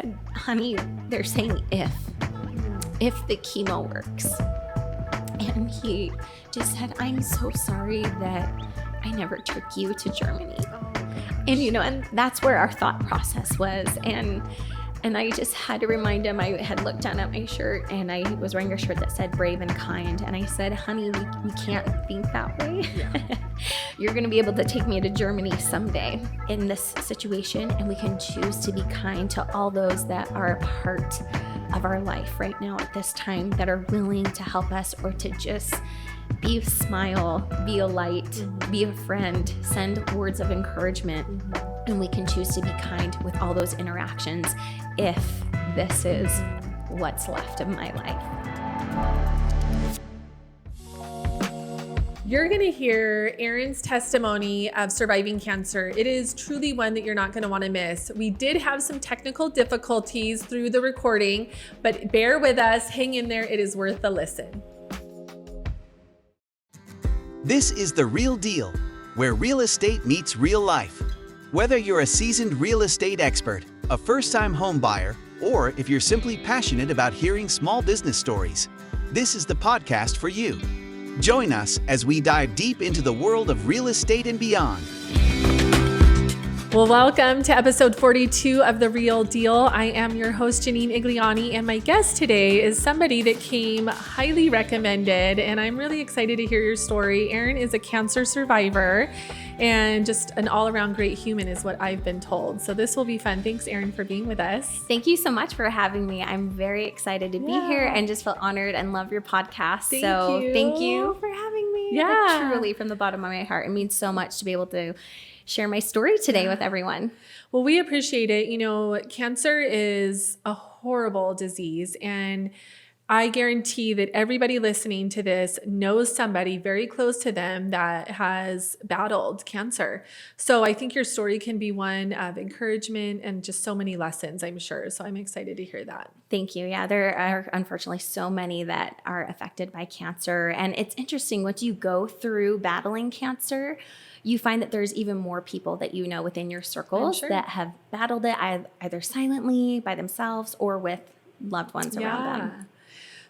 said, honey, they're saying if the chemo works. And he just said, I'm so sorry that I never took you to Germany. And, and that's where our thought process was. And I just had to remind him. I had looked down at my shirt and I was wearing a shirt that said brave and kind. And I said, honey, we can't think that way. Yeah. You're going to be able to take me to Germany someday in this situation. And we can choose to be kind to all those that are a part of our life right now at this time, that are willing to help us or to just be a smile, be a light, be a friend, send words of encouragement. And we can choose to be kind with all those interactions if this is what's left of my life. You're going to hear Erin's testimony of surviving cancer. It is truly one that you're not going to want to miss. We did have some technical difficulties through the recording, but bear with us, hang in there. It is worth a listen. This is The Real Deal, where real estate meets real life. Whether you're a seasoned real estate expert, a first-time home buyer, or if you're simply passionate about hearing small business stories, this is the podcast for you. Join us as we dive deep into the world of real estate and beyond. Well, welcome to episode 42 of The Real Deal. I am your host, Janine Igliani, and my guest today is somebody that came highly recommended, and I'm really excited to hear your story. Erin is a cancer survivor and just an all-around great human is what I've been told. So this will be fun. Thanks, Erin, for being with us. Thank you so much for having me. I'm very excited to be here and just feel honored and love your podcast. Thank you for having me. Yeah. Truly, from the bottom of my heart, it means so much to be able to share my story today with everyone. Well, we appreciate it. Cancer is a horrible disease, and I guarantee that everybody listening to this knows somebody very close to them that has battled cancer. So I think your story can be one of encouragement and just so many lessons, I'm sure. So I'm excited to hear that. Thank you. Yeah, there are unfortunately so many that are affected by cancer. And it's interesting, once you go through battling cancer, you find that there's even more people that you know within your circles that have battled it either silently by themselves or with loved ones around them.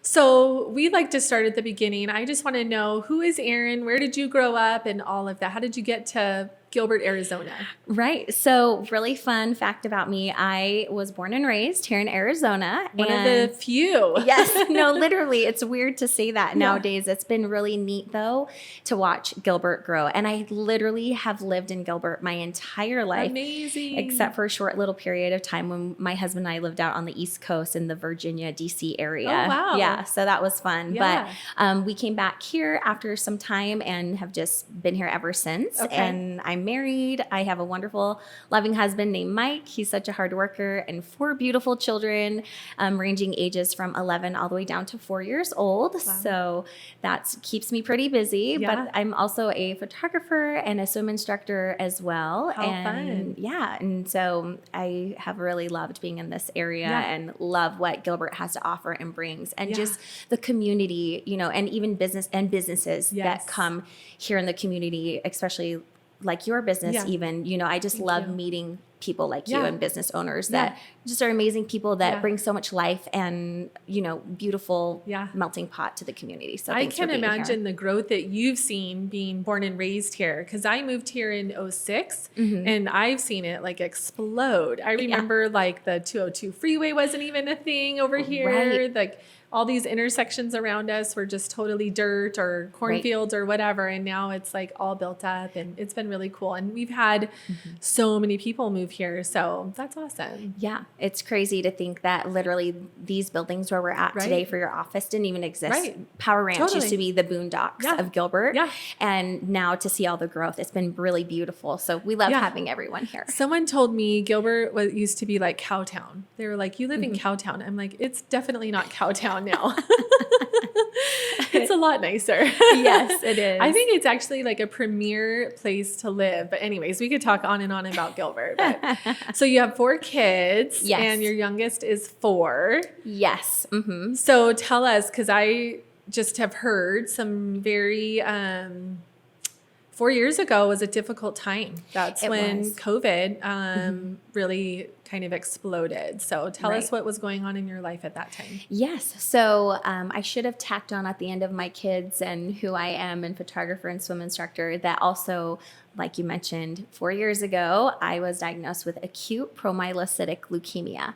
So we like to start at the beginning. I just want to know, who is Erin? Where did you grow up and all of that? How did you get to Gilbert, Arizona? Right. So really fun fact about me. I was born and raised here in Arizona. One of the few. Yes. No, literally. It's weird to say that nowadays. It's been really neat, though, to watch Gilbert grow. And I literally have lived in Gilbert my entire life. Amazing. Except for a short little period of time when my husband and I lived out on the East Coast in the Virginia, D.C. area. Oh, wow. Yeah. So that was fun. Yeah. But we came back here after some time and have just been here ever since. Okay. And I'm married. I have a wonderful, loving husband named Mike. He's such a hard worker, and 4 beautiful children, ranging ages from 11 all the way down to 4 years old. Wow. So that keeps me pretty busy. Yeah. But I'm also a photographer and a swim instructor as well. How fun. Yeah. And so I have really loved being in this area and love what Gilbert has to offer and brings, and just the community, and even businesses that come here in the community, especially like your business even, I just love meeting people like you and business owners that just are amazing people that bring so much life and, beautiful melting pot to the community. So I can imagine the growth that you've seen being born and raised here, because I moved here in 2006 and I've seen it like explode. I remember like the 202 freeway wasn't even a thing over here. Right. Like all these intersections around us were just totally dirt or cornfields or whatever. And now it's like all built up, and it's been really cool. And we've had so many people move here. So that's awesome. Yeah. It's crazy to think that literally these buildings where we're at today for your office didn't even exist. Right. Power Ranch used to be the boondocks of Gilbert. Yeah. And now to see all the growth, it's been really beautiful. So we love having everyone here. Someone told me Gilbert used to be like Cowtown. They were like, you live in Cowtown. I'm like, it's definitely not Cowtown now. It's a lot nicer. Yes, it is. I think it's actually like a premier place to live. But anyways, we could talk on and on about Gilbert. But, so you have 4 kids and your youngest is 4. Yes. So tell us, because I just have heard some very 4 years ago was a difficult time. That's It when was. COVID really kind of exploded. So tell us Right. what was going on in your life at that time. Yes. So I should have tacked on at the end of my kids and who I am and photographer and swim instructor that also, like you mentioned, 4 years ago, I was diagnosed with acute promyelocytic leukemia.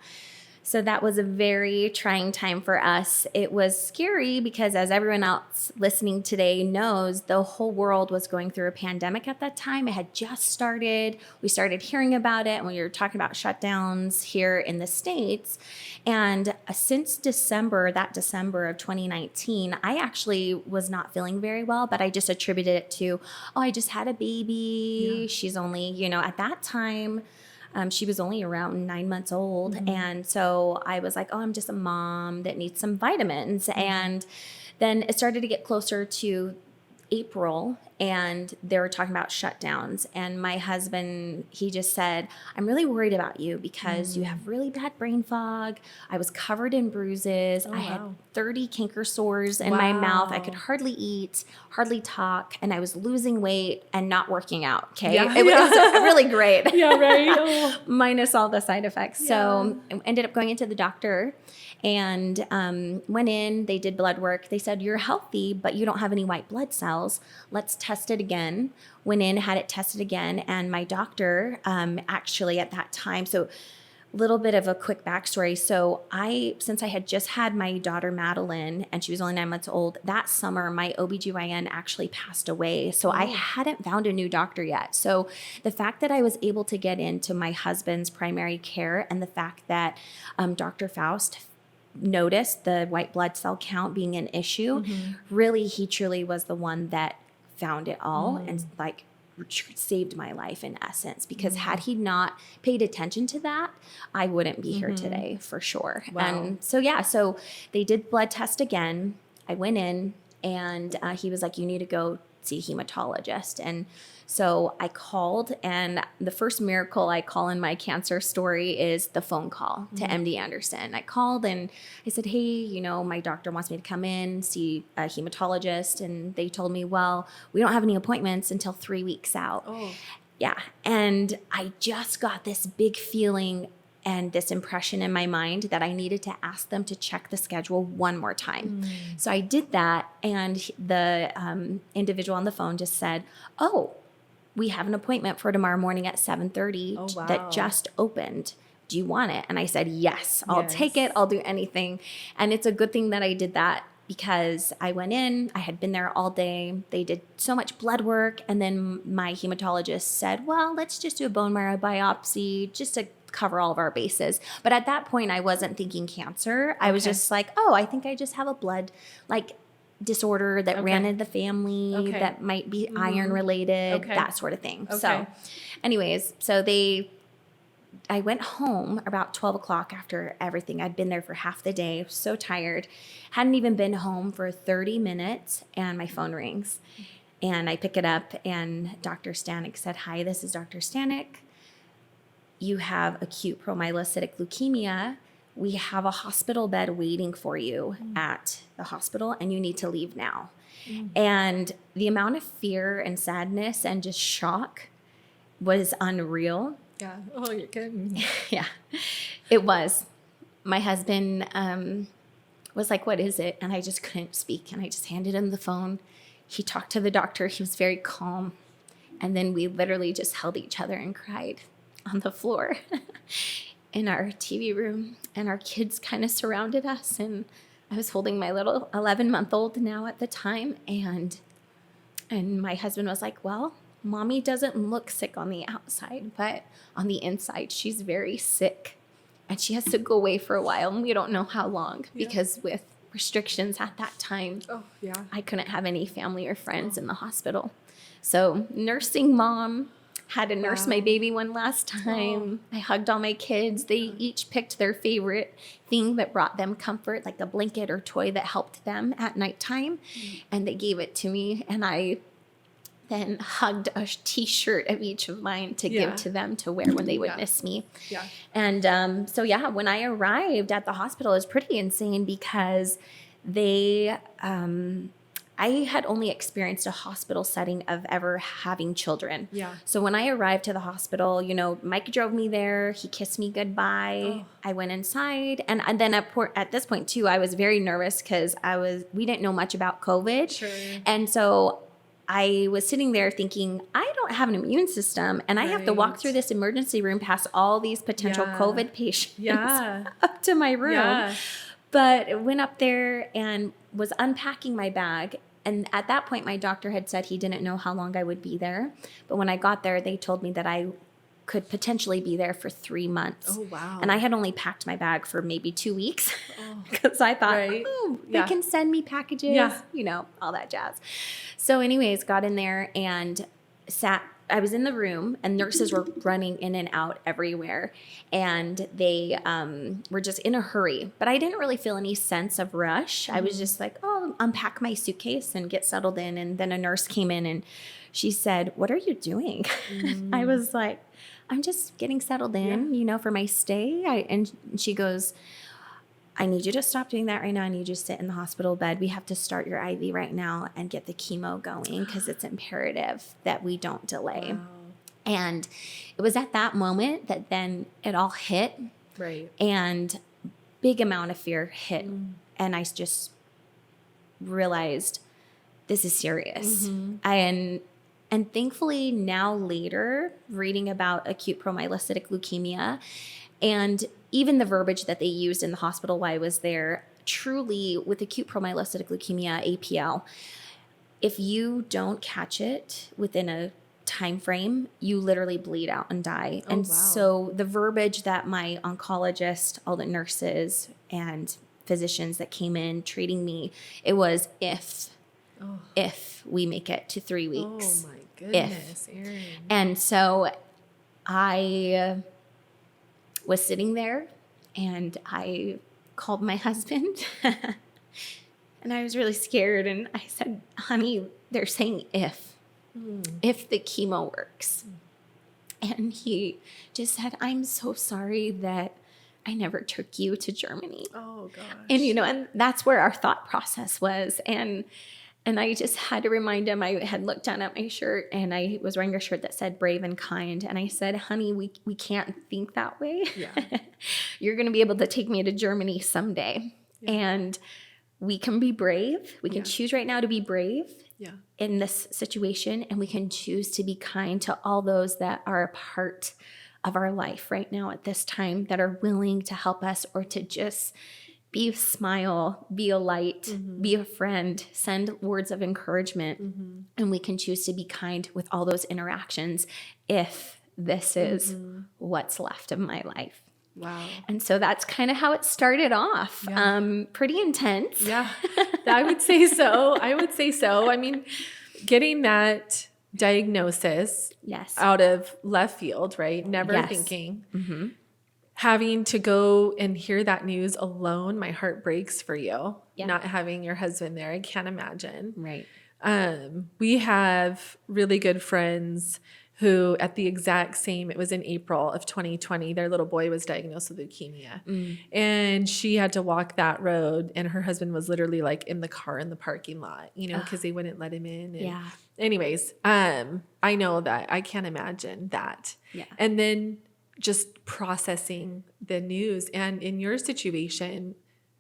So that was a very trying time for us. It was scary because, as everyone else listening today knows, the whole world was going through a pandemic at that time. It had just started. We started hearing about it, and we were talking about shutdowns here in the States. And since December of 2019, I actually was not feeling very well, but I just attributed it to, I just had a baby. Yeah. She's only, at that time, she was only around 9 months old. Mm-hmm. And so I was like, I'm just a mom that needs some vitamins. Mm-hmm. And then it started to get closer to April, and they were talking about shutdowns. And my husband, he just said, I'm really worried about you because you have really bad brain fog. I was covered in bruises. I had 30 canker sores in my mouth. I could hardly eat, hardly talk, and I was losing weight and not working out. Okay. Yeah. It was really great. Yeah, right. Oh. Minus all the side effects. Yeah. So I ended up going into the doctor and went in. They did blood work. They said, you're healthy, but you don't have any white blood cells. Let's test it again. Went in, had it tested again. And my doctor actually at that time, so little bit of a quick backstory. So since I had just had my daughter Madeline and she was only 9 months old, that summer my OBGYN actually passed away. So I hadn't found a new doctor yet. So the fact that I was able to get into my husband's primary care and the fact that Dr. Faust noticed the white blood cell count being an issue, really, he truly was the one that found it all and saved my life in essence, because had he not paid attention to that, I wouldn't be here today for sure. Wow. And so they did blood test again. I went in and he was like, you need to go see a hematologist. And so I called, and the first miracle I call in my cancer story is the phone call to MD Anderson. I called and I said, hey, my doctor wants me to come in, see a hematologist. And they told me, well, we don't have any appointments until 3 weeks out. Oh. Yeah. And I just got this big feeling and this impression in my mind that I needed to ask them to check the schedule one more time. So I did that, and the individual on the phone just said, we have an appointment for tomorrow morning at 7:30 that just opened. Do you want it? And I said, yes, I'll take it. I'll do anything. And it's a good thing that I did that, because I went in, I had been there all day. They did so much blood work. And then my hematologist said, well, let's just do a bone marrow biopsy just to cover all of our bases. But at that point, I wasn't thinking cancer. I was just like, I think I just have a blood disorder that ran in the family that might be iron related, that sort of thing. So anyways, I went home about 12 o'clock after everything. I'd been there for half the day, so tired. Hadn't even been home for 30 minutes, and my phone rings. And I pick it up, and Dr. Stanek said, hi, this is Dr. Stanek. You have acute promyelocytic leukemia. We have a hospital bed waiting for you at the hospital, and you need to leave now. And the amount of fear and sadness and just shock was unreal. Yeah. Oh, you're kidding. Yeah, it was. My husband was like, what is it? And I just couldn't speak. And I just handed him the phone. He talked to the doctor. He was very calm. And then we literally just held each other and cried on the floor in our TV room. And our kids kind of surrounded us. And I was holding my little 11-month-old now at the time. And my husband was like, well, Mommy doesn't look sick on the outside, but on the inside, she's very sick. And she has to go away for a while. And we don't know how long, because with restrictions at that time, I couldn't have any family or friends in the hospital. So nursing mom, had to nurse my baby one last time. I hugged all my kids. They each picked their favorite thing that brought them comfort, like a blanket or toy that helped them at nighttime. And they gave it to me. And I then hugged a t-shirt of each of mine to give to them to wear when they would miss me. Yeah. And when I arrived at the hospital, it was pretty insane, because they, I had only experienced a hospital setting of ever having children. Yeah. So when I arrived to the hospital, Mike drove me there. He kissed me goodbye. Oh. I went inside. And then at this point too, I was very nervous because we didn't know much about COVID. Sure. And so I was sitting there thinking, I don't have an immune system and I have to walk through this emergency room past all these potential COVID patients up to my room. Yeah. But I went up there and was unpacking my bag. And at that point, my doctor had said he didn't know how long I would be there. But when I got there, they told me that I could potentially be there for 3 months. Oh, wow. And I had only packed my bag for maybe 2 weeks because I thought, they can send me packages, all that jazz. So anyways, got in there and I was in the room and nurses were running in and out everywhere. And they were just in a hurry. But I didn't really feel any sense of rush. I was just like, unpack my suitcase and get settled in. And then a nurse came in and she said, "What are you doing?" I was like, "I'm just getting settled in, for my stay." And she goes, "I need you to stop doing that right now. I need you to sit in the hospital bed. We have to start your IV right now and get the chemo going because it's imperative that we don't delay." Wow. And it was at that moment that then it all hit. Right. And big amount of fear hit. And I just realized this is serious. And thankfully now later, reading about acute promyelocytic leukemia and even the verbiage that they used in the hospital while I was there, truly with acute promyelocytic leukemia, APL, if you don't catch it within a time frame, you literally bleed out and die. So the verbiage that my oncologist, all the nurses and physicians that came in treating me, it was if we make it to 3 weeks. Oh my goodness, Erin. And so I was sitting there and I called my husband and I was really scared. And I said, "Honey, they're saying if the chemo works." And he just said, "I'm so sorry that I never took you to Germany." Oh gosh. And, and that's where our thought process was. And I just had to remind him. I had looked down at my shirt and I was wearing a shirt that said "brave and kind." And I said, "Honey, we can't think that way. Yeah. You're going to be able to take me to Germany someday. Yeah. And we can be brave. We can choose right now to be brave in this situation. And we can choose to be kind to all those that are a part of our life right now at this time that are willing to help us or to just be a smile, be a light, be a friend, send words of encouragement. And we can choose to be kind with all those interactions if this is what's left of my life." Wow. And so that's kind of how it started off. Pretty intense. Yeah, I would say so. I mean, getting that diagnosis out of left field, right? Never thinking. Having to go and hear that news alone, my heart breaks for you. Not having your husband there, I can't imagine. Right. We have really good friends who at the exact same, it was in April of 2020, their little boy was diagnosed with leukemia. And she had to walk that road and her husband was literally like in the car in the parking lot, because they wouldn't let him in. And anyways, I know that I can't imagine that. Yeah. And then just processing the news and in your situation,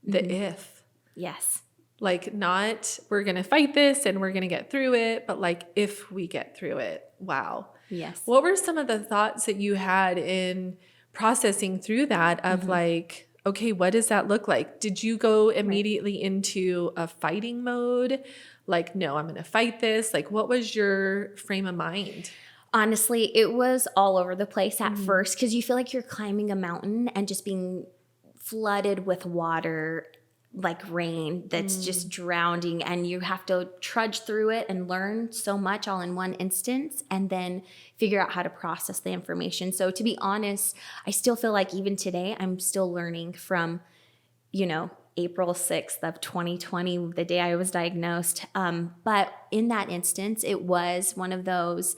the if. Yes. Like not, we're going to fight this and we're going to get through it, but like if we get through it, wow. Yes. What were some of the thoughts that you had in processing through that of like, okay, what does that look like? Did you go immediately into a fighting mode? Like, no, I'm going to fight this. Like, what was your frame of mind? Honestly, it was all over the place at first because you feel like you're climbing a mountain and just being flooded with water like rain that's just drowning, and you have to trudge through it and learn so much all in one instance and then figure out how to process the information. So to be honest, I still feel like even today I'm still learning from, April 6th of 2020, the day I was diagnosed. But in that instance, it was one of those,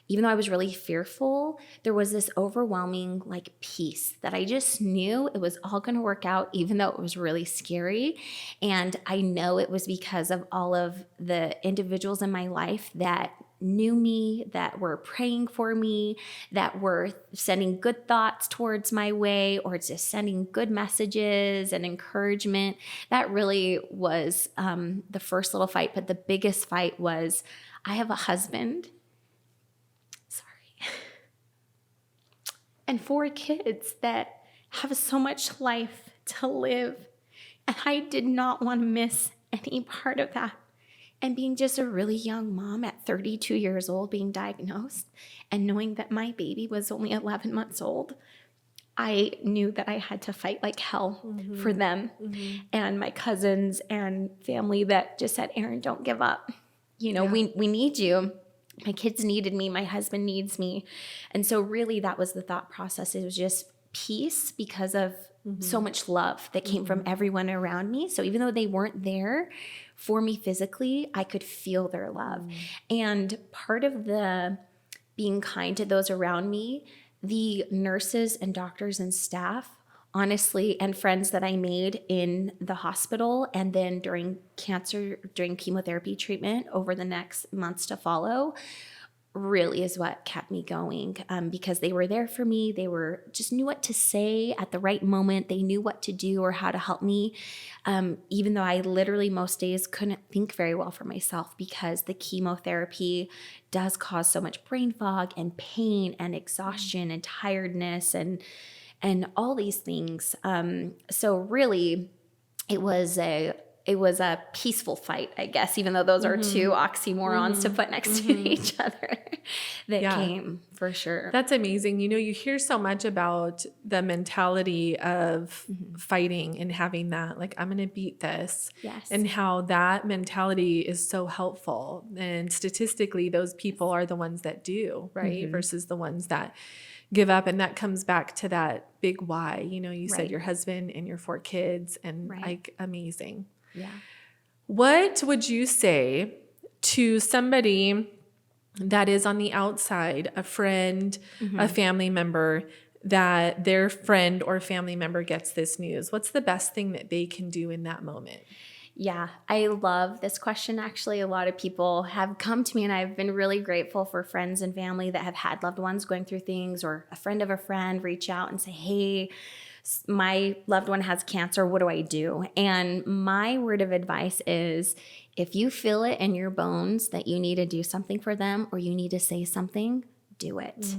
even though I was really fearful, there was this overwhelming like peace that I just knew it was all going to work out, even though it was really scary. And I know it was because of all of the individuals in my life that knew me, that were praying for me, that were sending good thoughts towards my way, or just sending good messages and encouragement. That really was the first little fight. But the biggest fight was, I have a husband, and 4 kids that have so much life to live. And I did not want to miss any part of that. And being just a really young mom at 32 years old, being diagnosed, and knowing that my baby was only 11 months old, I knew that I had to fight like hell for them and my cousins and family that just said, Erin, don't give up. You know, we need you. My kids needed me. My husband needs me. And so really that was the thought process. It was just peace because of so much love that came from everyone around me. So even though they weren't there for me physically, I could feel their love. And part of the being kind to those around me, the nurses and doctors and staff, honestly, and friends that I made in the hospital and then during chemotherapy treatment over the next months to follow, really is what kept me going, because they were there for me. They just knew what to say at the right moment. They knew what to do or how to help me, even though I literally most days couldn't think very well for myself because the chemotherapy does cause so much brain fog and pain and exhaustion and tiredness and all these things. So really, it was a peaceful fight, I guess, even though those are two oxymorons to put next to each other that came for sure. That's amazing. You know, you hear so much about the mentality of fighting and having that, like, I'm going to beat this. Yes. And how that mentality is so helpful. And statistically, those people are the ones that do, right? Versus the ones that give up. And that comes back to that big why. You know, you said your husband and your 4 kids and like amazing. Yeah. What would you say to somebody that is on the outside, a friend, a family member, that their friend or family member gets this news? What's the best thing that they can do in that moment? Yeah, I love this question. Actually, a lot of people have come to me and I've been really grateful for friends and family that have had loved ones going through things, or a friend of a friend reach out and say, hey, my loved one has cancer. What do I do? And my word of advice is, if you feel it in your bones that you need to do something for them or you need to say something, do it.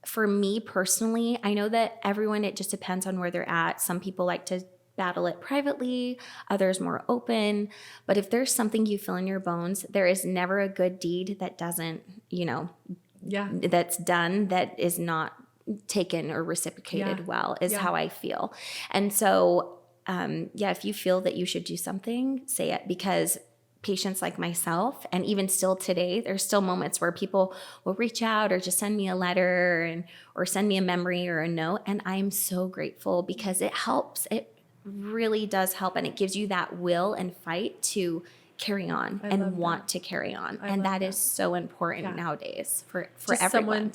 For me personally, I know that everyone, it just depends on where they're at. Some people like to battle it privately, others more open. But if there's something you feel in your bones, there is never a good deed that doesn't, that's done that is not taken or reciprocated well, is how I feel. And so, if you feel that you should do something, say it, because patients like myself, and even still today, there's still moments where people will reach out or just send me a letter or send me a memory or a note. And I'm so grateful because it helps. It really does help. And it gives you that will and fight to carry on and want to carry on. And that is so important nowadays for just everyone.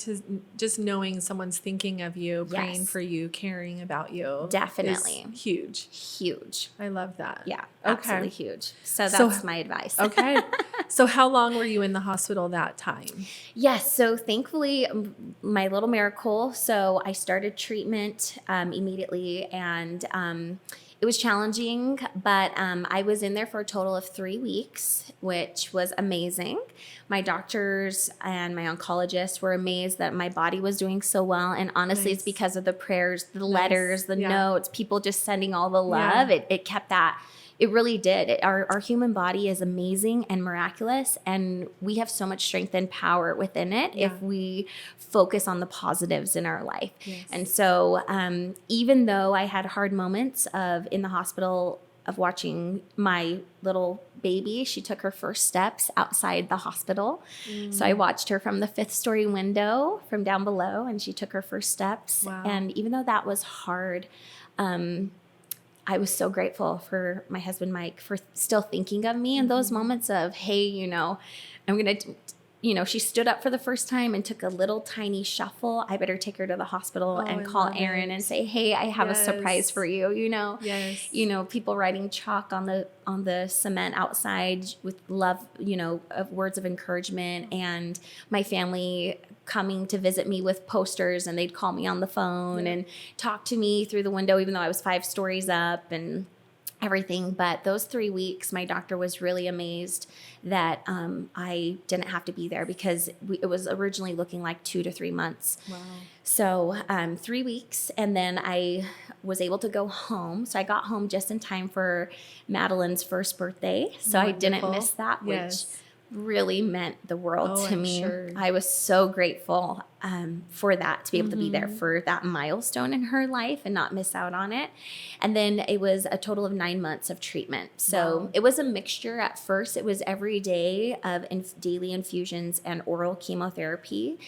Just knowing someone's thinking of you, praying for you, caring about you. Definitely. Is huge. Huge. I love that. Yeah, absolutely huge. So that's my advice. Okay. So how long were you in the hospital that time? Yes. So thankfully, my little miracle. So I started treatment immediately, and it was challenging, but I was in there for a total of 3 weeks, which was amazing. My doctors and my oncologist were amazed that my body was doing so well. And honestly, it's because of the prayers, the letters, the notes, people just sending all the love. It kept that. It really did. Our human body is amazing and miraculous, and we have so much strength and power within it if we focus on the positives in our life. Yes. And so even though I had hard moments in the hospital of watching my little baby, she took her first steps outside the hospital. So I watched her from the 5th story window from down below, and she took her first steps. Wow. And even though that was hard, I was so grateful for my husband, Mike, for still thinking of me in those moments of, hey, I'm going to, she stood up for the first time and took a little tiny shuffle. I better take her to the hospital and call Erin and say, hey, I have a surprise for you. Yes. People writing chalk on the cement outside with love, of words of encouragement, and my family coming to visit me with posters, and they'd call me on the phone and talk to me through the window, even though I was 5 stories up and everything. But those 3 weeks, my doctor was really amazed that I didn't have to be there, because it was originally looking like 2 to 3 months. Wow. So 3 weeks, and then I was able to go home. So I got home just in time for Madeline's first birthday. So I didn't miss that, which really meant the world to me. Sure. I was so grateful for that, to be able to be there for that milestone in her life and not miss out on it. And then it was a total of 9 months of treatment. So it was a mixture. At first, it was every day of daily infusions and oral chemotherapy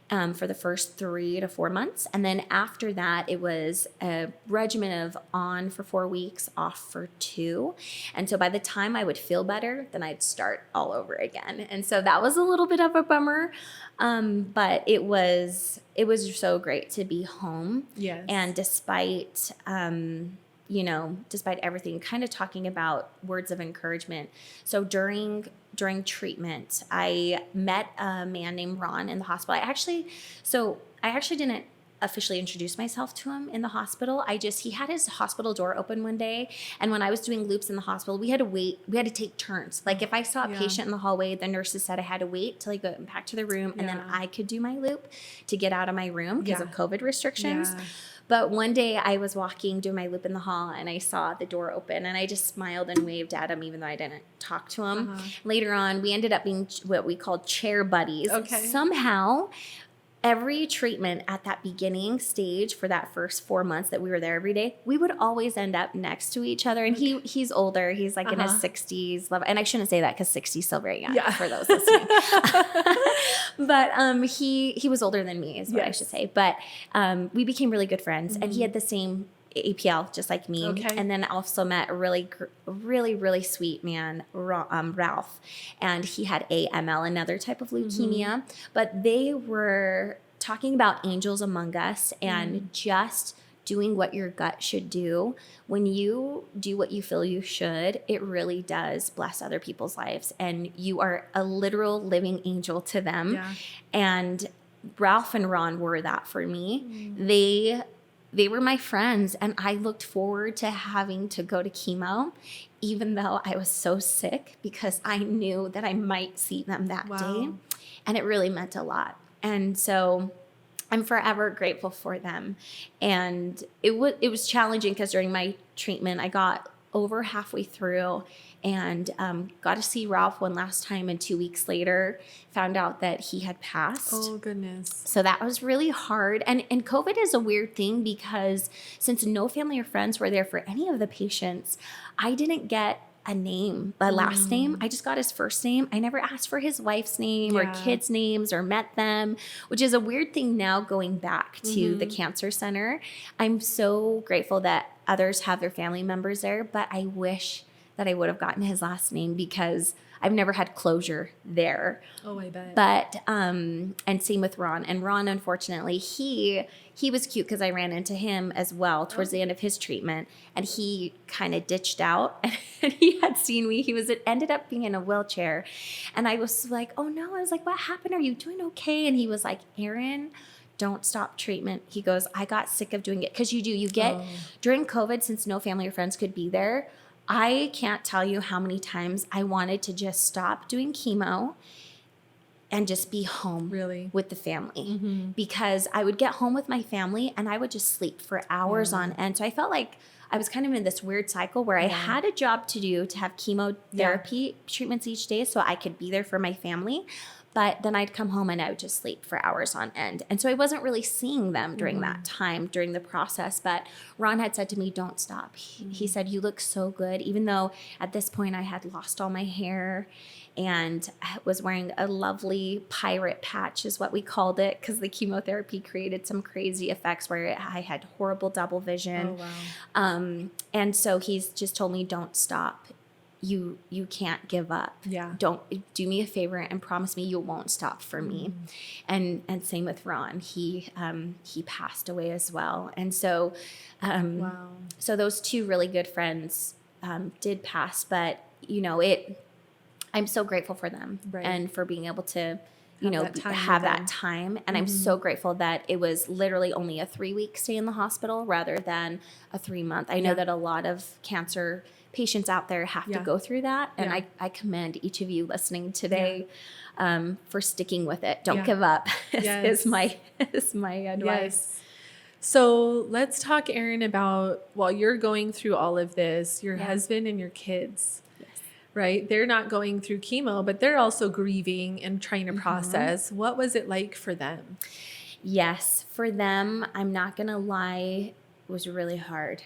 for the first 3 to 4 months. And then after that, it was a regimen of on for 4 weeks, off for 2. And so by the time I would feel better, then I'd start all over again. And so that was a little bit of a bummer. But it was so great to be home. Yes. And despite everything, kind of talking about words of encouragement. So during treatment, I met a man named Ron in the hospital. I actually didn't officially introduce myself to him in the hospital. He had his hospital door open one day, and when I was doing loops in the hospital, we had to wait. We had to take turns. Like if I saw a patient in the hallway, the nurses said I had to wait till I go back to the room, and then I could do my loop to get out of my room because of COVID restrictions. Yeah. But one day I was doing my loop in the hall, and I saw the door open, and I just smiled and waved at him, even though I didn't talk to him. Later on, we ended up being what we called chair buddies. Okay. Somehow, every treatment at that beginning stage for that first 4 months that we were there every day, we would always end up next to each other. And he's older. He's like in his 60s. And I shouldn't say that, because 60 is still very young for those listening. But he was older than me is what I should say. But we became really good friends. And he had the same APL, just like me. Okay. And then also met a really, really sweet man, Ralph. And he had AML, another type of leukemia. But they were talking about angels among us and just doing what your gut should do. When you do what you feel you should, it really does bless other people's lives. And you are a literal living angel to them. Yeah. And Ralph and Ron were that for me. They were my friends, and I looked forward to having to go to chemo, even though I was so sick, because I knew that I might see them that day, and it really meant a lot. And so I'm forever grateful for them. And it was challenging, because during my treatment, I got over halfway through and got to see Ralph one last time, and 2 weeks later found out that he had passed. Oh, goodness. So that was really hard. And COVID is a weird thing, because since no family or friends were there for any of the patients, I didn't get a last name. I just got his first name. I never asked for his wife's name or kids' names or met them, which is a weird thing now going back to the cancer center. I'm so grateful that others have their family members there, but I wish that I would have gotten his last name, because I've never had closure there. Oh, I bet. But, and same with Ron. And Ron, unfortunately, he was cute, because I ran into him as well towards the end of his treatment, and he kind of ditched out, and he had seen me. Ended up being in a wheelchair, and I was like, oh no. I was like, what happened? Are you doing okay? And he was like, Erin, don't stop treatment. He goes, I got sick of doing it. Because you get, during COVID, since no family or friends could be there, I can't tell you how many times I wanted to just stop doing chemo and just be home with the family. Because I would get home with my family and I would just sleep for hours on end. So I felt like I was kind of in this weird cycle where I had a job to do, to have chemotherapy treatments each day so I could be there for my family. But then I'd come home and I would just sleep for hours on end. And so I wasn't really seeing them during that time, during the process. But Ron had said to me, don't stop. He said, you look so good. Even though at this point I had lost all my hair and I was wearing a lovely pirate patch is what we called it, because the chemotherapy created some crazy effects where I had horrible double vision. Oh, wow. And so he's just told me, don't stop. you can't give up. Yeah. Don't do me a favor and promise me you won't stop for me. And same with Ron. He passed away as well. And so, Wow. so those two really good friends, did pass, but I'm so grateful for them Right. and for being able to, Have that time have with that them. time. And I'm so grateful that it was literally only a 3-week stay in the hospital rather than a 3-month. I know Yeah. that a lot of cancer patients out there have Yeah. to go through that. And Yeah. I commend each of you listening today, for sticking with it. Don't Yeah. give up Yes. is my advice. Yes. So let's talk, Erin, about while you're going through all of this, your Yeah. husband and your kids, Yes. right? They're not going through chemo, but they're also grieving and trying to process. What was it like for them? Yes, for them, I'm not going to lie, it was really hard.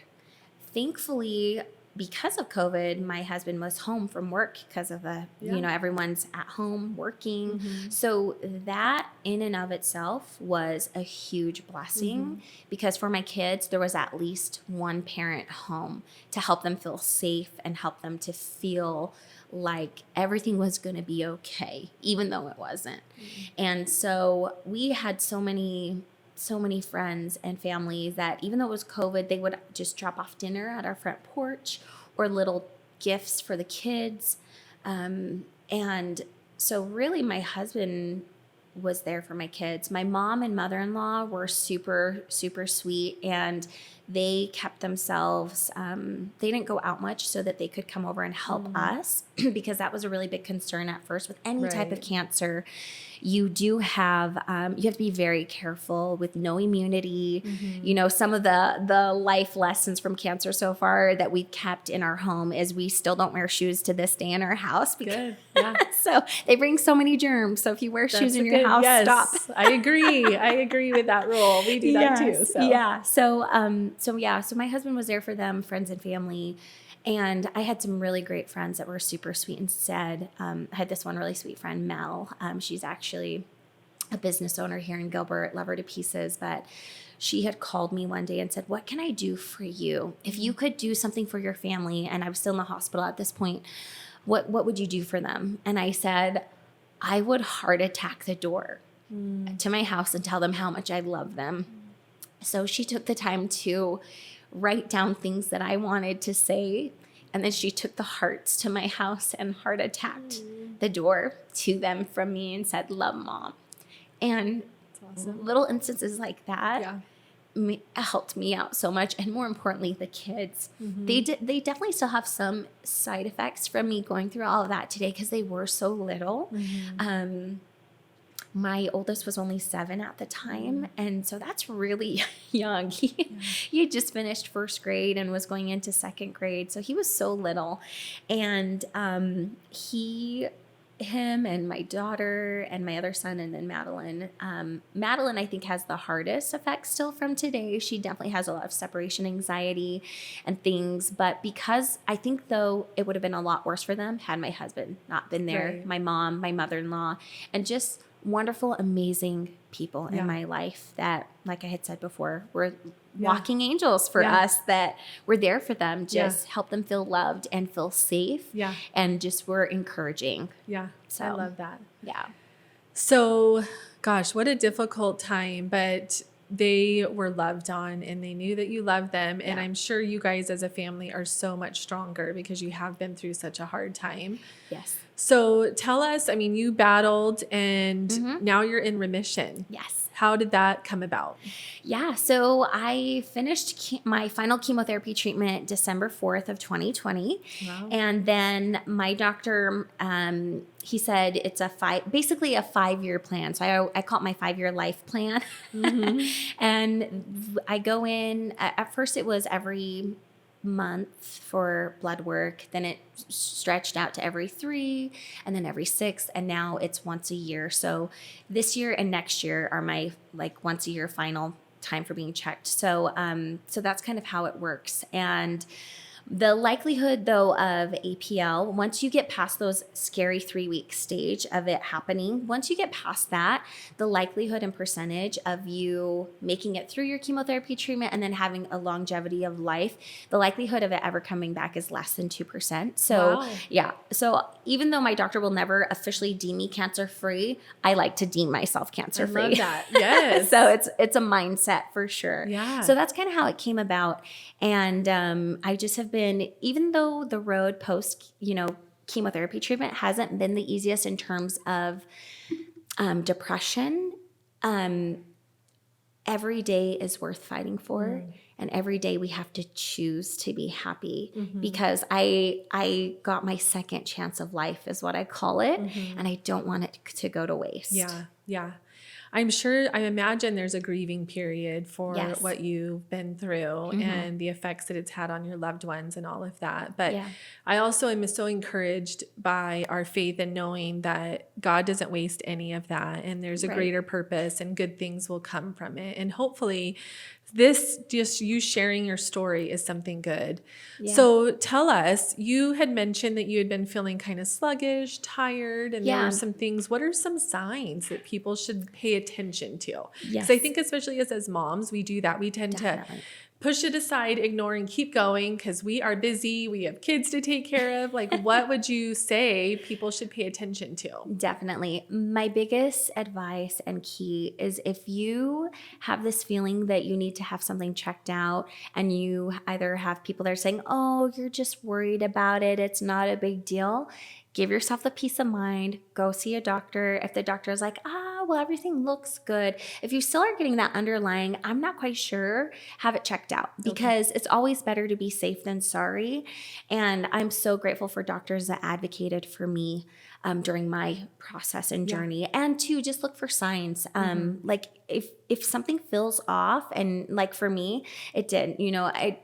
Thankfully, because of COVID, my husband was home from work because of everyone's at home working. So that in and of itself was a huge blessing because for my kids, there was at least one parent home to help them feel safe and help them to feel like everything was going to be okay, even though it wasn't. And so we had so many friends and family that even though it was COVID, they would just drop off dinner at our front porch or little gifts for the kids. And so really my husband was there for my kids. My mom and mother-in-law were super, super sweet, and they kept themselves, they didn't go out much so that they could come over and help us because that was a really big concern at first with any type of Right. cancer. You do have, you have to be very careful with no immunity. Some of the life lessons from cancer so far that we've kept in our home is we still don't wear shoes to this day in our house. Good. Yeah. So they bring so many germs. So if you wear shoes That's in a your good- house, yes, stop. I agree. I agree with that rule. We do that too. So. Yeah. So my husband was there for them, friends and family. And I had some really great friends that were super sweet and said, I had this one really sweet friend, Mel. She's actually a business owner here in Gilbert, love her to pieces. But she had called me one day and said, what can I do for you? If you could do something for your family, and I was still in the hospital at this point, what would you do for them? And I said, I would heart attack the door to my house and tell them how much I love them. So she took the time to write down things that I wanted to say. And then she took the hearts to my house and heart attacked the door to them from me and said, love, Mom. And Awesome. little instances like that Yeah. helped me out so much. And more importantly, the kids, they definitely still have some side effects from me going through all of that today because they were so little. My oldest was only 7 at the time, and so that's really young. He had just finished first grade and was going into second grade, so he was so little. And him and my daughter and my other son and then Madeline. Madeline, I think, has the hardest effects still from today. She definitely has a lot of separation anxiety and things. But because I think, though, it would have been a lot worse for them had my husband not been there, Right. my mom, my mother-in-law, and just wonderful, amazing people in my life that, like I had said before, were walking angels for us, that were there for them, just help them feel loved and feel safe, and just were encouraging. Yeah. So, I love that. Yeah. So, gosh, what a difficult time, but they were loved on and they knew that you loved them. And I'm sure you guys as a family are so much stronger because you have been through such a hard time. Yes. So tell us, I mean, you battled and now you're in remission. Yes. How did that come about? Yeah. So I finished my final chemotherapy treatment December 4th of 2020. Wow. And then my doctor, he said it's basically a 5-year plan. So I call it my 5-year life plan. And I go in, at first it was every month for blood work. Then it stretched out to every 3 and then every 6. And now it's once a year. So this year and next year are my once a year final time for being checked. So, so that's kind of how it works. And The likelihood, though, of APL, once you get past those scary 3-week stage of it happening, once you get past that, the likelihood and percentage of you making it through your chemotherapy treatment and then having a longevity of life, the likelihood of it ever coming back is less than 2%. So, Wow. yeah. So even though my doctor will never officially deem me cancer-free, I like to deem myself cancer-free. I love that. Yes. So it's a mindset for sure. Yeah. So that's kind of how it came about. And I just have been, even though the road post, chemotherapy treatment hasn't been the easiest in terms of depression, every day is worth fighting for. And every day we have to choose to be happy because I got my second chance of life is what I call it. And I don't want it to go to waste. Yeah. Yeah. I imagine there's a grieving period for what you've been through and the effects that it's had on your loved ones and all of that. But I also am so encouraged by our faith and knowing that God doesn't waste any of that. And there's a greater purpose and good things will come from it. And hopefully this, just you sharing your story, is something good. Yeah. So tell us, you had mentioned that you had been feeling kind of sluggish, tired, and there were some things. What are some signs that people should pay attention to? Because I think especially as moms, we do that. We tend to push it aside, ignore, and keep going because we are busy. We have kids to take care of. Like, what would you say people should pay attention to? Definitely. My biggest advice and key is if you have this feeling that you need to have something checked out and you either have people that are saying, oh, you're just worried about it, it's not a big deal. Give yourself the peace of mind. Go see a doctor. If the doctor is like, well, everything looks good. If you still are getting that underlying, I'm not quite sure, have it checked out because it's always better to be safe than sorry. And I'm so grateful for doctors that advocated for me during my process and journey, and to just look for signs. Like if something feels off, and like for me, it did.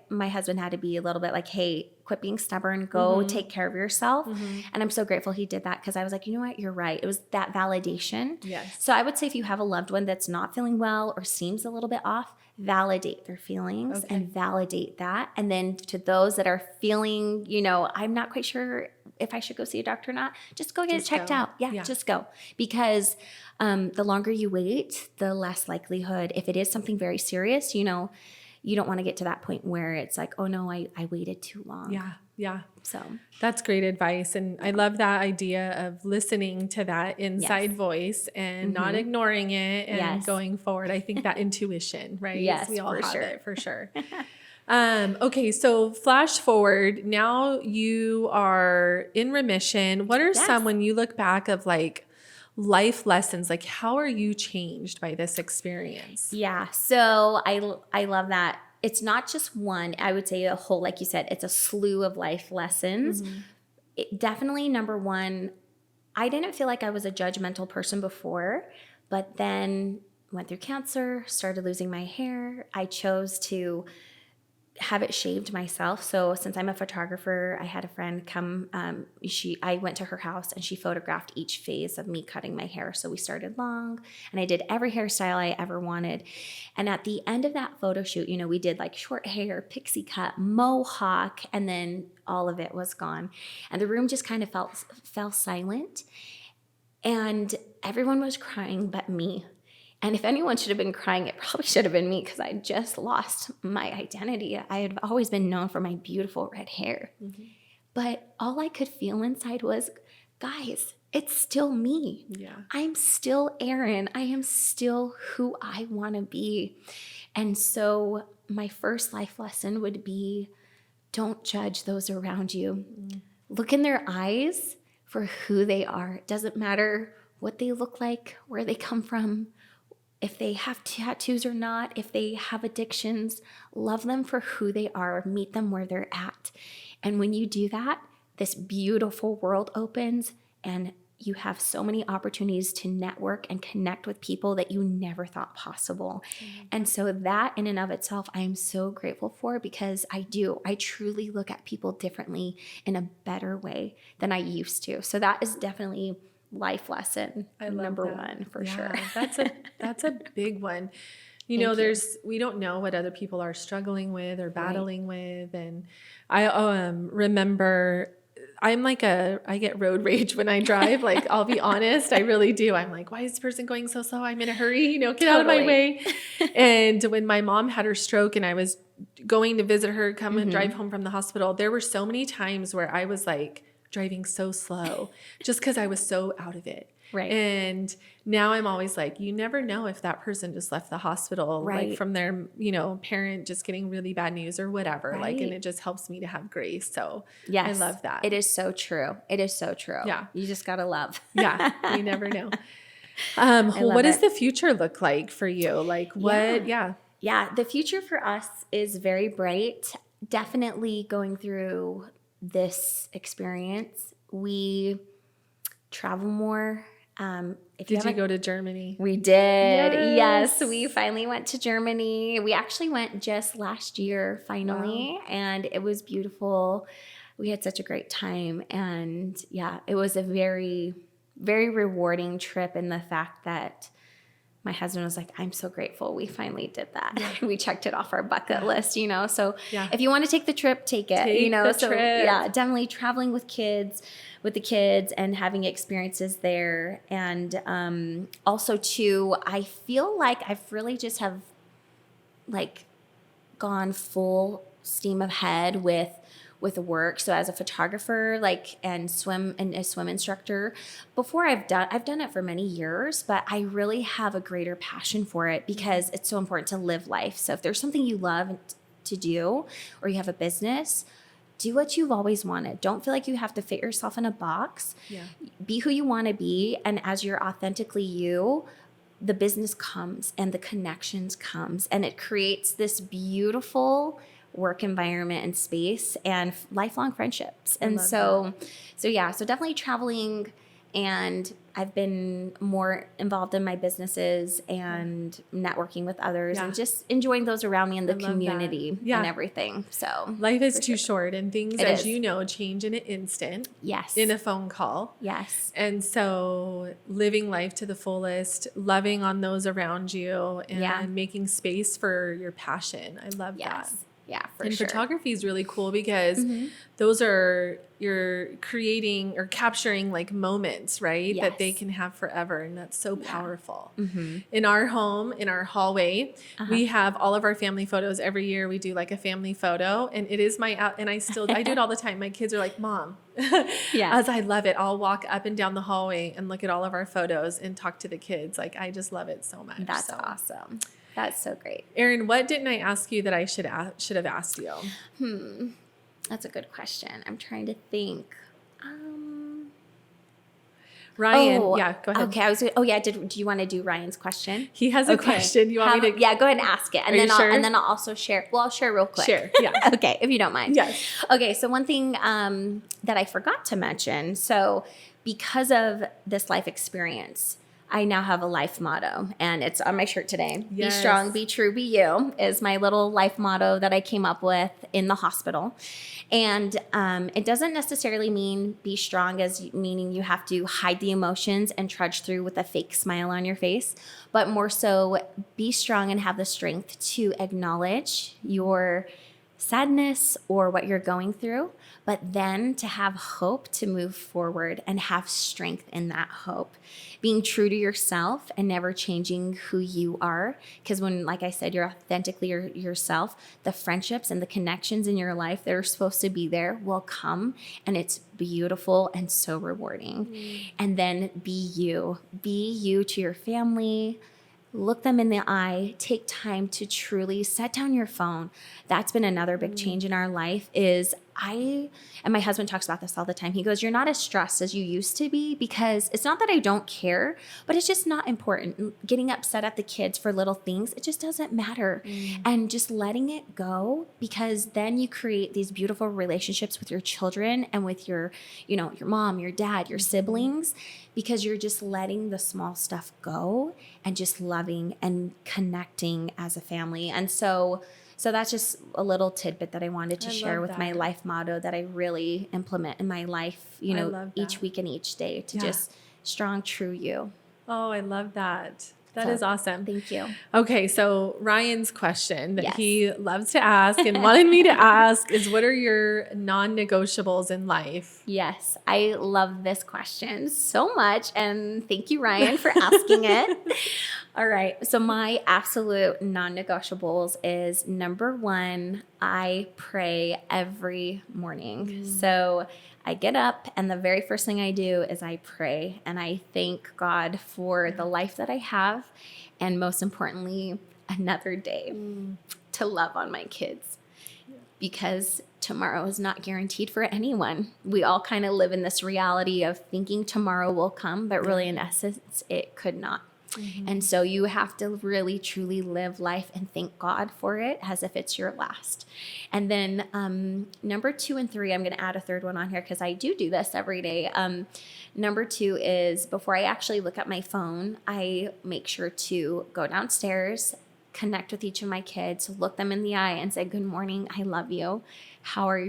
My husband had to be a little bit like, hey, quit being stubborn, go take care of yourself. And I'm so grateful he did that because I was like, you know what, you're right. It was that validation. Yes. So I would say if you have a loved one that's not feeling well or seems a little bit off, validate their feelings and validate that. And then to those that are feeling, I'm not quite sure if I should go see a doctor or not, just go get it checked out. Yeah, just go. Because the longer you wait, the less likelihood, if it is something very serious, you don't want to get to that point where it's like, oh no, I waited too long. Yeah. So that's great advice. And I love that idea of listening to that inside voice and not ignoring it and going forward. I think that intuition, right? Yes, we all have it for sure. Okay, so flash forward. Now you are in remission. What are some, when you look back, of like life lessons, like how are you changed by this experience? Yeah. So I love that. It's not just one, I would say a whole, like you said, it's a slew of life lessons. Definitely number one, I didn't feel like I was a judgmental person before, but then went through cancer, started losing my hair. I chose to have it shaved myself. So since I'm a photographer, I had a friend come, I went to her house and she photographed each phase of me cutting my hair. So we started long and I did every hairstyle I ever wanted. And at the end of that photo shoot, we did like short hair, pixie cut, mohawk, and then all of it was gone. And the room just kind of fell silent and everyone was crying but me. And if anyone should have been crying, it probably should have been me because I just lost my identity. I had always been known for my beautiful red hair. But all I could feel inside was, guys, it's still me. Yeah. I'm still Erin. I am still who I want to be. And so my first life lesson would be, don't judge those around you. Look in their eyes for who they are. It doesn't matter what they look like, where they come from, if they have tattoos or not, if they have addictions, love them for who they are, meet them where they're at. And when you do that, this beautiful world opens and you have so many opportunities to network and connect with people that you never thought possible. And so that in and of itself, I am so grateful for because I truly look at people differently in a better way than I used to. So that is definitely life lesson number one for sure. That's a big one. You know, Thank we don't know what other people are struggling with or battling with. And I remember I get road rage when I drive. Like, I'll be honest, I really do. I'm like, why is this person going so slow? I'm in a hurry, you know, get out of my way. And when my mom had her stroke and I was going to visit her, come and drive home from the hospital, there were so many times where I was like driving so slow just because I was so out of it. Right. And now I'm always like, you never know if that person just left the hospital, Right. like from their, you know, parent just getting really bad news or whatever. Right. Like, and it just helps me to have grace. So Yes. I love that. It is so true. It is so true. Yeah. You just got to love. Yeah. You never know. love What does it. the future look like for you? Like what? Yeah. The future for us is very bright. Definitely going through this experience. We travel more. Did you go to Germany? We did. Yes. Yes. We finally went to Germany. We actually went just last year, finally, Wow. and it was beautiful. We had such a great time. And yeah, it was a very, very rewarding trip in the fact that my husband was like, I'm so grateful we finally did that. Yeah. We checked it off our bucket list, you know? So Yeah. if you want to take the trip, take it, Take you know? the So trip. yeah, definitely traveling with the kids and having experiences there. And also too, I feel like I've really just have like gone full steam ahead with work. So as a photographer, like, and a swim instructor, before I've done it for many years, but I really have a greater passion for it because it's so important to live life. So if there's something you love to do, or you have a business, do what you've always wanted. Don't feel like you have to fit yourself in a box. Yeah. Be who you want to be. And as you're authentically you, the business comes and the connections comes, and it creates this beautiful work environment and space and lifelong friendships. And so definitely traveling, and I've been more involved in my businesses and networking with others and just enjoying those around me in the community and everything. So life is too short, and things, as is. you know, change in an instant. Yes. In a phone call. Yes. And so living life to the fullest, loving on those around you, and making space for your passion. I love that. Yeah, for and sure. photography is really cool because those are, you're creating or capturing like moments, right? Yes. That they can have forever. And that's so powerful. In our home, in our hallway, we have all of our family photos. Every year we do like a family photo, and it is and I do it all the time. My kids are like, Mom, as I love it. I'll walk up and down the hallway and look at all of our photos and talk to the kids. Like, I just love it so much. That's awesome. That's so great. Erin, what didn't I ask you that I should have asked you? That's a good question. I'm trying to think. Ryan, go ahead. Okay, do you want to do Ryan's question? He has a question. You want me to? Yeah, go ahead and ask it. And sure? And then I'll also share. Well, I'll share real quick. Share, yeah. Okay, if you don't mind. Yes. Okay, so one thing that I forgot to mention. So because of this life experience, I now have a life motto, and it's on my shirt today. Yes. Be strong, be true, be you is my little life motto that I came up with in the hospital. And it doesn't necessarily mean be strong as meaning you have to hide the emotions and trudge through with a fake smile on your face, but more so be strong and have the strength to acknowledge your sadness or what you're going through, but then to have hope to move forward and have strength in that hope. Being true to yourself and never changing who you are. Because when, like I said, you're authentically yourself, the friendships and the connections in your life that are supposed to be there will come, and it's beautiful and so rewarding. And then be you. Be you to your family. Look them in the eye, take time to truly set down your phone. That's been another big change in our life is and my husband talks about this all the time. He goes, you're not as stressed as you used to be, because it's not that I don't care, but it's just not important. Getting upset at the kids for little things, it just doesn't matter. And just letting it go, because then you create these beautiful relationships with your children and with your mom, your dad, your siblings, because you're just letting the small stuff go and just loving and connecting as a family. And so that's just a little tidbit that I wanted to share with my life motto that I really implement in my life, each week and each day to just strong, true you. Oh, I love that. That is awesome. Thank you. Okay, so Ryan's question that Yes. he loves to ask and wanted me to ask is, what are your non-negotiables in life? Yes, I love this question so much. And thank you, Ryan, for asking it. All right. So my absolute non-negotiables is number one, I pray every morning. So I get up and the very first thing I do is I pray and I thank God for the life that I have and most importantly, another day to love on my kids because tomorrow is not guaranteed for anyone. We all kind of live in this reality of thinking tomorrow will come, but really in essence, it could not. And so you have to really, truly live life and thank God for it as if it's your last. And then number 2 and 3, I'm going to add a third one on here because I do this every day. Number 2 is before I actually look at my phone, I make sure to go downstairs, connect with each of my kids, look them in the eye and say, good morning, I love you. How are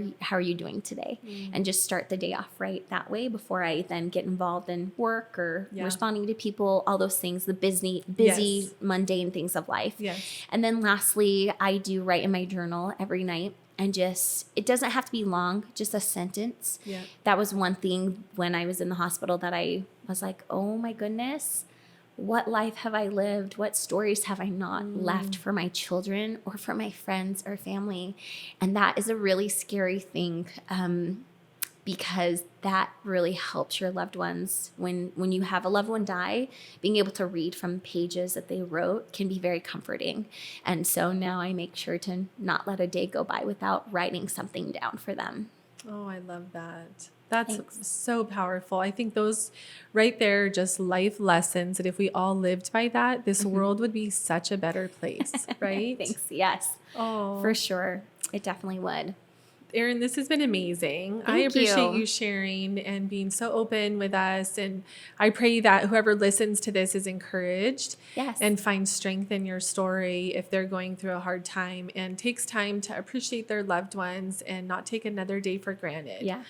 you doing today? And just start the day off right that way before I then get involved in work or responding to people, all those things, the busy, Yes. mundane things of life. Yes. And then lastly, I do write in my journal every night and it doesn't have to be long, just a sentence. Yeah. That was one thing when I was in the hospital that I was like, oh my goodness, what life have I lived? What stories have I not left for my children or for my friends or family? And that is a really scary thing because that really helps your loved ones. When you have a loved one die, being able to read from pages that they wrote can be very comforting. And so now I make sure to not let a day go by without writing something down for them. Oh, I love that. That's Thanks. so powerful. I think those right there are just life lessons that if we all lived by that, this world would be such a better place, right? Thanks. Yes, Oh, for sure. It definitely would. Erin, this has been amazing. I Thank appreciate you. you sharing and being so open with us. And I pray that whoever listens to this is encouraged Yes. and finds strength in your story if they're going through a hard time and takes time to appreciate their loved ones and not take another day for granted. Yeah.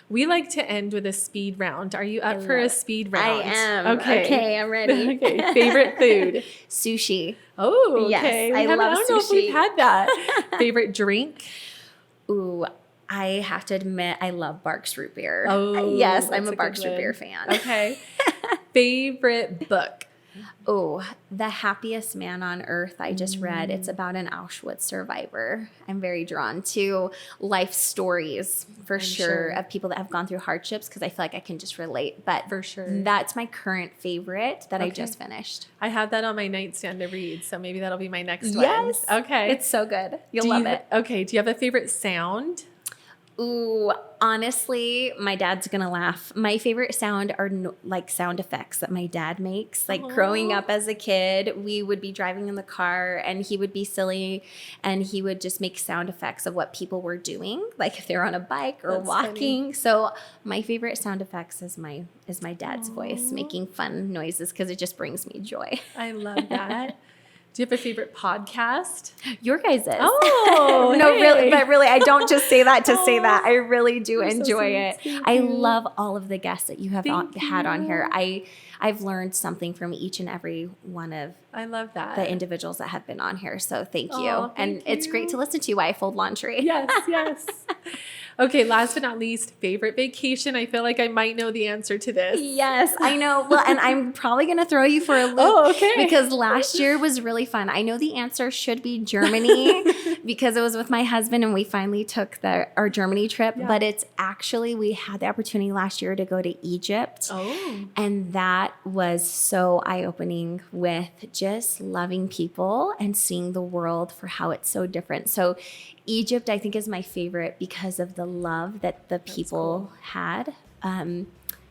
We like to end with a speed round. Are you up for a speed round? I am. Okay. Okay, I'm ready. Okay. Favorite food? Sushi. Oh, Yes, okay. I don't love know if we've sushi. had that. Favorite drink? Ooh, I have to admit, I love Barks root beer. Oh, yes, that's I'm a good Barks root one. beer fan. Okay. Favorite book? Oh, The Happiest Man on Earth, I just read. It's about an Auschwitz survivor. I'm very drawn to life stories for sure of people that have gone through hardships because I feel like I can just relate. But For sure. that's my current favorite that I Okay. just finished. I have that on my nightstand to read, so maybe that'll be my next Yes. one. Okay. It's so good. You'll Do love you, it. Okay. Do you have a favorite sound? Ooh, honestly, my dad's gonna laugh. My favorite sound are like sound effects that my dad makes. Like growing Aw. up as a kid, we would be driving in the car and he would be silly and he would just make sound effects of what people were doing, like if they're on a bike or That's funny. walking. So my favorite sound effects is my dad's voice Aw. making fun noises because it just brings me joy. I love that. Do you have a favorite podcast? Your guys' is. Oh, no, hey. really, but really, I don't just say that to say that. Aw, I really do you're so enjoy sweet. it. Thank I you. love all of the guests that you have Thank had on here. you. I've learned something from each and every one of I love that. the individuals that have been on here. So thank you. Aw, And thank it's great you. to listen to while I fold laundry. Yes, yes. Okay, last but not least, favorite vacation. I feel like I might know the answer to this. Yes, I know. Well, and I'm probably going to throw you for a loop. Oh, okay. Because last year was really fun. I know the answer should be Germany because it was with my husband and we finally took our Germany trip. Yeah. But it's actually, we had the opportunity last year to go to Egypt. Oh, And that was so eye-opening with just loving people and seeing the world for how it's so different. So Egypt, I think, is my favorite because of the love that the people had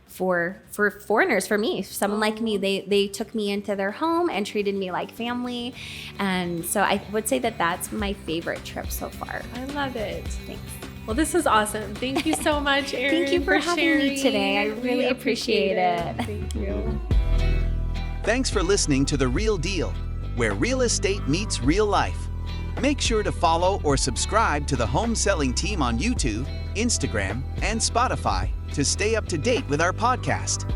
for foreigners, for me, someone like me. They took me into their home and treated me like family. And so I would say that that's my favorite trip so far. I love it. Thanks. Well, this was awesome. Thank you so much, Erin. Thank you for having me sharing. today. I We really appreciate it. Thank you. Thanks for listening to The Real Deal, where real estate meets real life. Make sure to follow or subscribe to the Home Selling Team on YouTube, Instagram, and Spotify to stay up to date with our podcast.